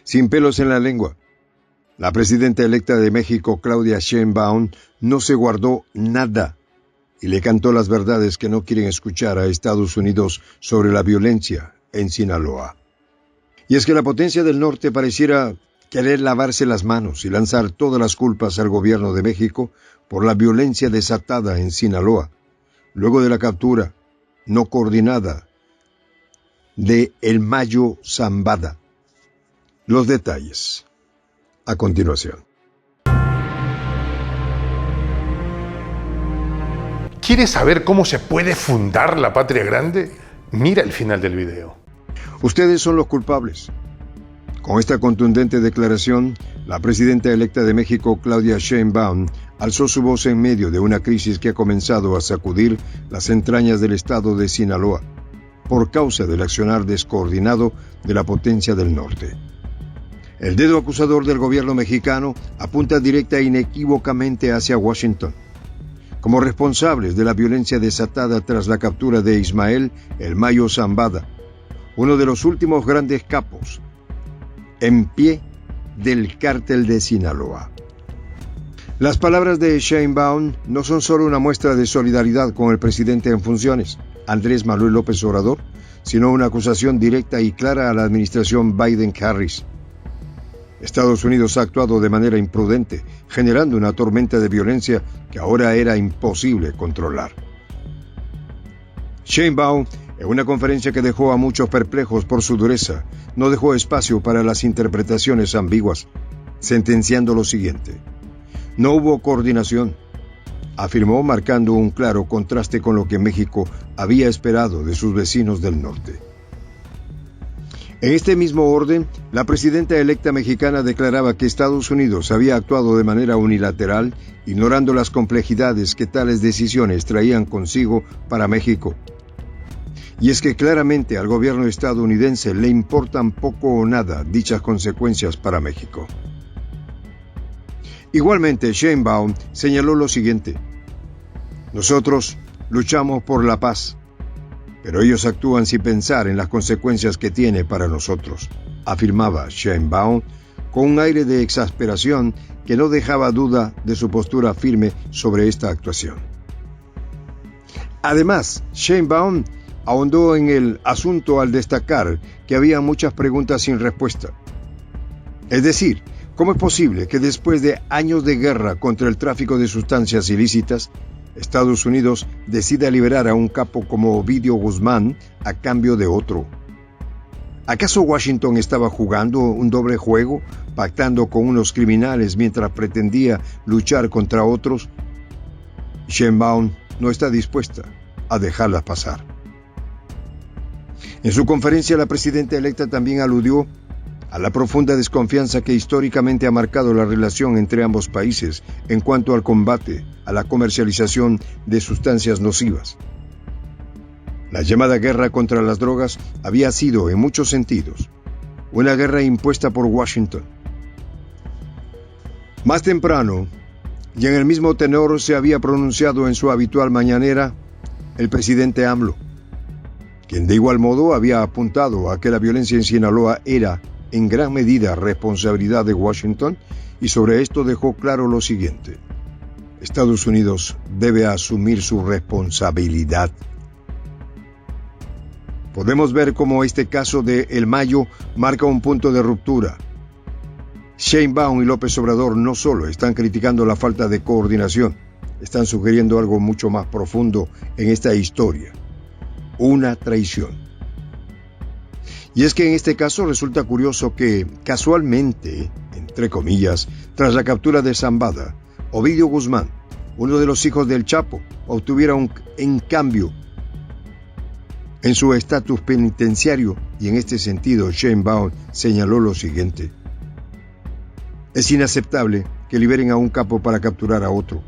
Sin pelos en la lengua, la presidenta electa de México, Claudia Sheinbaum, no se guardó nada y le cantó las verdades que no quieren escuchar a Estados Unidos sobre la violencia en Sinaloa. Y es que la potencia del norte pareciera querer lavarse las manos y lanzar todas las culpas al gobierno de México por la violencia desatada en Sinaloa, luego de la captura no coordinada de El Mayo Zambada. Los detalles a continuación. ¿Quieres saber cómo se puede fundar la patria grande? Mira el final del video. Ustedes son los culpables. Con esta contundente declaración, la presidenta electa de México, Claudia Sheinbaum, alzó su voz en medio de una crisis que ha comenzado a sacudir las entrañas del estado de Sinaloa, por causa del accionar descoordinado de la potencia del norte. El dedo acusador del gobierno mexicano apunta directa e inequívocamente hacia Washington, como responsables de la violencia desatada tras la captura de Ismael El Mayo Zambada, uno de los últimos grandes capos en pie del cártel de Sinaloa. Las palabras de Sheinbaum no son solo una muestra de solidaridad con el presidente en funciones, Andrés Manuel López Obrador, sino una acusación directa y clara a la administración Biden-Harris. Estados Unidos ha actuado de manera imprudente, generando una tormenta de violencia que ahora era imposible controlar. Sheinbaum, en una conferencia que dejó a muchos perplejos por su dureza, no dejó espacio para las interpretaciones ambiguas, sentenciando lo siguiente: no hubo coordinación, afirmó, marcando un claro contraste con lo que México había esperado de sus vecinos del norte. En este mismo orden, la presidenta electa mexicana declaraba que Estados Unidos había actuado de manera unilateral, ignorando las complejidades que tales decisiones traían consigo para México. Y es que claramente al gobierno estadounidense le importan poco o nada dichas consecuencias para México. Igualmente, Sheinbaum señaló lo siguiente: nosotros luchamos por la paz, pero ellos actúan sin pensar en las consecuencias que tiene para nosotros, afirmaba Sheinbaum con un aire de exasperación que no dejaba duda de su postura firme sobre esta actuación. Además, Sheinbaum ahondó en el asunto al destacar que había muchas preguntas sin respuesta. Es decir, ¿cómo es posible que después de años de guerra contra el tráfico de sustancias ilícitas, Estados Unidos decida liberar a un capo como Ovidio Guzmán a cambio de otro? ¿Acaso Washington estaba jugando un doble juego, pactando con unos criminales mientras pretendía luchar contra otros? Sheinbaum no está dispuesta a dejarlas pasar. En su conferencia, la presidenta electa también aludió a la profunda desconfianza que históricamente ha marcado la relación entre ambos países en cuanto al combate a la comercialización de sustancias nocivas. La llamada guerra contra las drogas había sido, en muchos sentidos, una guerra impuesta por Washington. Más temprano, y en el mismo tenor se había pronunciado en su habitual mañanera, el presidente AMLO, quien de igual modo había apuntado a que la violencia en Sinaloa era en gran medida responsabilidad de Washington, y sobre esto dejó claro lo siguiente: Estados Unidos debe asumir su responsabilidad. Podemos ver cómo este caso de El Mayo marca un punto de ruptura. Sheinbaum y López Obrador no solo están criticando la falta de coordinación, están sugiriendo algo mucho más profundo en esta historia: una traición. Y es que en este caso resulta curioso que, casualmente, entre comillas, tras la captura de Zambada, Ovidio Guzmán, uno de los hijos del Chapo, obtuviera en cambio en su estatus penitenciario, y en este sentido Sheinbaum señaló lo siguiente: es inaceptable que liberen a un capo para capturar a otro,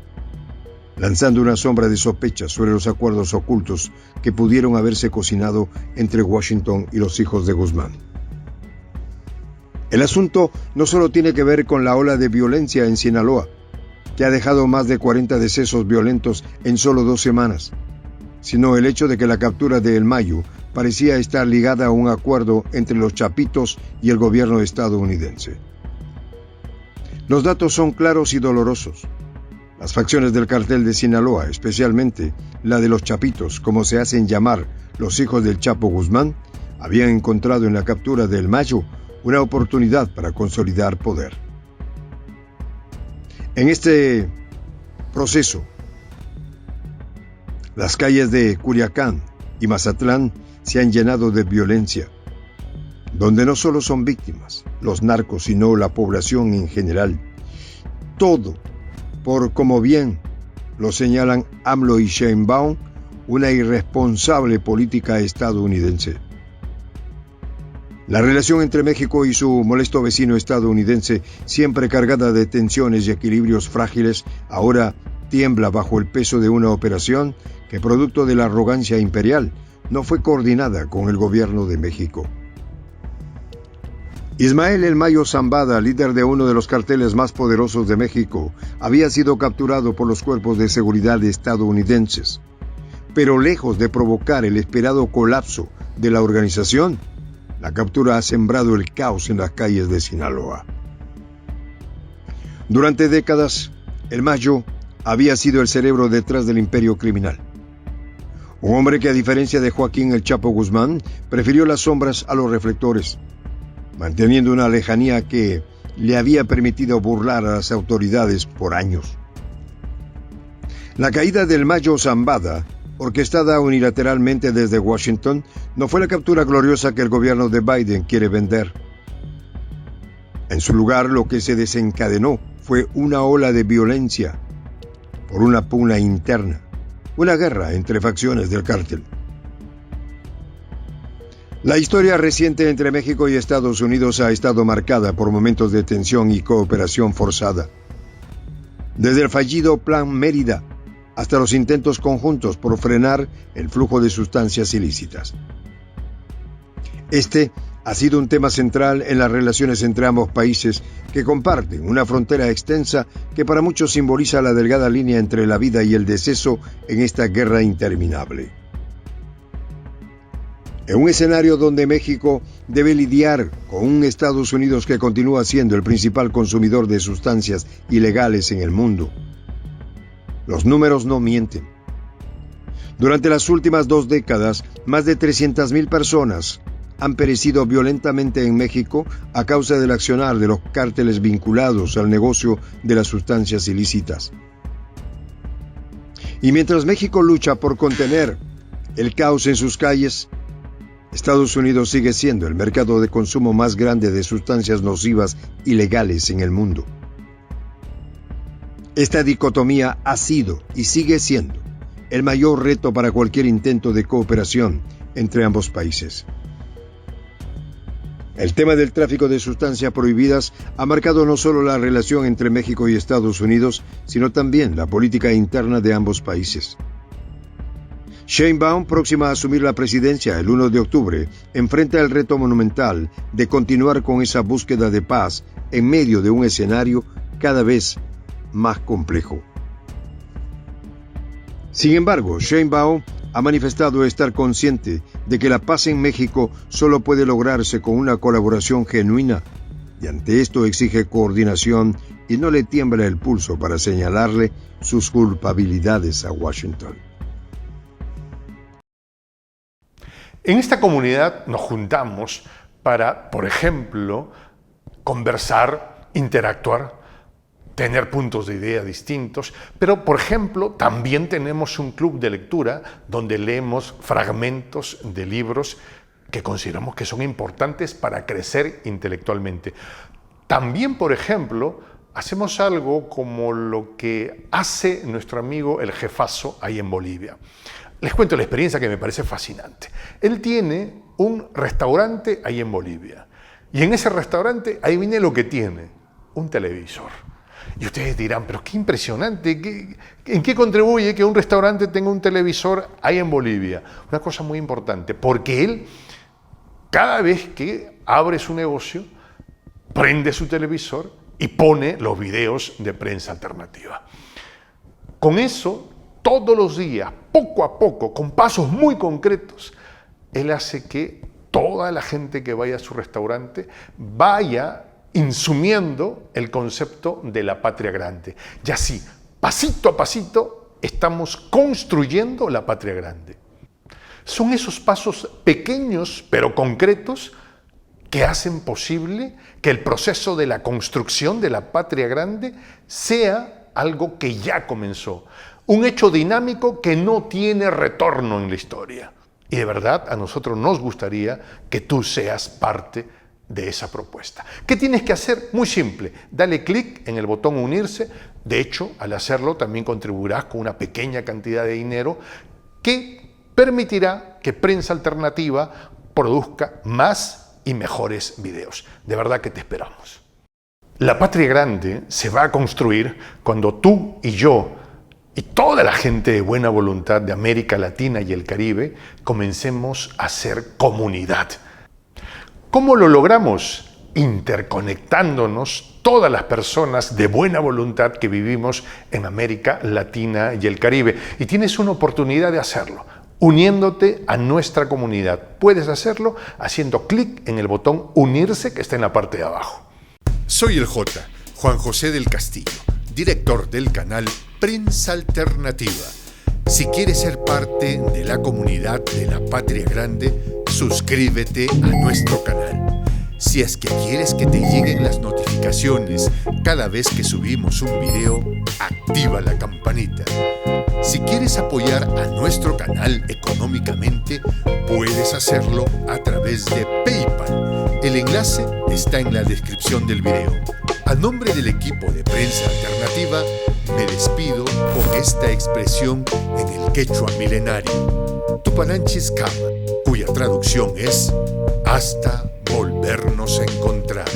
lanzando una sombra de sospecha sobre los acuerdos ocultos que pudieron haberse cocinado entre Washington y los hijos de Guzmán. El asunto no solo tiene que ver con la ola de violencia en Sinaloa, que ha dejado más de 40 decesos violentos en solo 2 semanas, sino el hecho de que la captura de El Mayo parecía estar ligada a un acuerdo entre los chapitos y el gobierno estadounidense. Los datos son claros y dolorosos. Las facciones del cartel de Sinaloa, especialmente la de los chapitos, como se hacen llamar los hijos del Chapo Guzmán, habían encontrado en la captura del Mayo una oportunidad para consolidar poder. En este proceso, las calles de Culiacán y Mazatlán se han llenado de violencia, donde no solo son víctimas los narcos, sino la población en general. Todo por, como bien lo señalan AMLO y Sheinbaum, una irresponsable política estadounidense. La relación entre México y su molesto vecino estadounidense, siempre cargada de tensiones y equilibrios frágiles, ahora tiembla bajo el peso de una operación que, producto de la arrogancia imperial, no fue coordinada con el gobierno de México. Ismael El Mayo Zambada, líder de uno de los carteles más poderosos de México, había sido capturado por los cuerpos de seguridad estadounidenses. Pero lejos de provocar el esperado colapso de la organización, la captura ha sembrado el caos en las calles de Sinaloa. Durante décadas, El Mayo había sido el cerebro detrás del imperio criminal. Un hombre que, a diferencia de Joaquín El Chapo Guzmán, prefirió las sombras a los reflectores, manteniendo una lejanía que le había permitido burlar a las autoridades por años. La caída del Mayo Zambada, orquestada unilateralmente desde Washington, no fue la captura gloriosa que el gobierno de Biden quiere vender. En su lugar, lo que se desencadenó fue una ola de violencia por una pugna interna, una guerra entre facciones del cártel. La historia reciente entre México y Estados Unidos ha estado marcada por momentos de tensión y cooperación forzada. Desde el fallido Plan Mérida hasta los intentos conjuntos por frenar el flujo de sustancias ilícitas. Este ha sido un tema central en las relaciones entre ambos países, que comparten una frontera extensa que para muchos simboliza la delgada línea entre la vida y el deceso en esta guerra interminable. En un escenario donde México debe lidiar con un Estados Unidos que continúa siendo el principal consumidor de sustancias ilegales en el mundo, los números no mienten. Durante las últimas 2 décadas, más de 300,000 personas han perecido violentamente en México a causa del accionar de los cárteles vinculados al negocio de las sustancias ilícitas. Y mientras México lucha por contener el caos en sus calles, Estados Unidos sigue siendo el mercado de consumo más grande de sustancias nocivas ilegales en el mundo. Esta dicotomía ha sido y sigue siendo el mayor reto para cualquier intento de cooperación entre ambos países. El tema del tráfico de sustancias prohibidas ha marcado no solo la relación entre México y Estados Unidos, sino también la política interna de ambos países. Sheinbaum, próxima a asumir la presidencia el 1 de octubre, enfrenta el reto monumental de continuar con esa búsqueda de paz en medio de un escenario cada vez más complejo. Sin embargo, Sheinbaum ha manifestado estar consciente de que la paz en México solo puede lograrse con una colaboración genuina, y ante esto exige coordinación y no le tiembla el pulso para señalarle sus culpabilidades a Washington. En esta comunidad nos juntamos para, por ejemplo, conversar, interactuar, tener puntos de idea distintos, pero, por ejemplo, también tenemos un club de lectura donde leemos fragmentos de libros que consideramos que son importantes para crecer intelectualmente. También, por ejemplo, hacemos algo como lo que hace nuestro amigo el jefazo ahí en Bolivia. Les cuento la experiencia que me parece fascinante. Él tiene un restaurante ahí en Bolivia. Y en ese restaurante, ahí viene lo que tiene, un televisor. Y ustedes dirán, pero qué impresionante, ¿en qué contribuye que un restaurante tenga un televisor ahí en Bolivia? Una cosa muy importante, porque él, cada vez que abre su negocio, prende su televisor y pone los videos de prensa alternativa. Con eso, todos los días, poco a poco, con pasos muy concretos, Él hace que toda la gente que vaya a su restaurante vaya insumiendo el concepto de la patria grande. Y así, pasito a pasito, estamos construyendo la patria grande. Son esos pasos pequeños pero concretos que hacen posible que el proceso de la construcción de la patria grande sea algo que ya comenzó. Un hecho dinámico que no tiene retorno en la historia. Y de verdad, a nosotros nos gustaría que tú seas parte de esa propuesta. ¿Qué tienes que hacer? Muy simple. Dale clic en el botón unirse. De hecho, al hacerlo también contribuirás con una pequeña cantidad de dinero que permitirá que Prensa Alternativa produzca más y mejores videos. De verdad que te esperamos. La patria grande se va a construir cuando tú y yo y toda la gente de buena voluntad de América Latina y el Caribe comencemos a ser comunidad. ¿Cómo lo logramos? Interconectándonos todas las personas de buena voluntad que vivimos en América Latina y el Caribe. Y tienes una oportunidad de hacerlo, uniéndote a nuestra comunidad. Puedes hacerlo haciendo clic en el botón unirse que está en la parte de abajo. Soy el J, Juan José del Castillo, director del canal Prensa Alternativa. Si quieres ser parte de la comunidad de la Patria Grande, suscríbete a nuestro canal. Si es que quieres que te lleguen las notificaciones cada vez que subimos un video, activa la campanita. Si quieres apoyar a nuestro canal económicamente, puedes hacerlo a través de PayPal. El enlace está en la descripción del video. A nombre del equipo de Prensa Alternativa, me despido con esta expresión en el quechua milenario, Tupananchis Kama, cuya traducción es hasta volvernos a encontrar.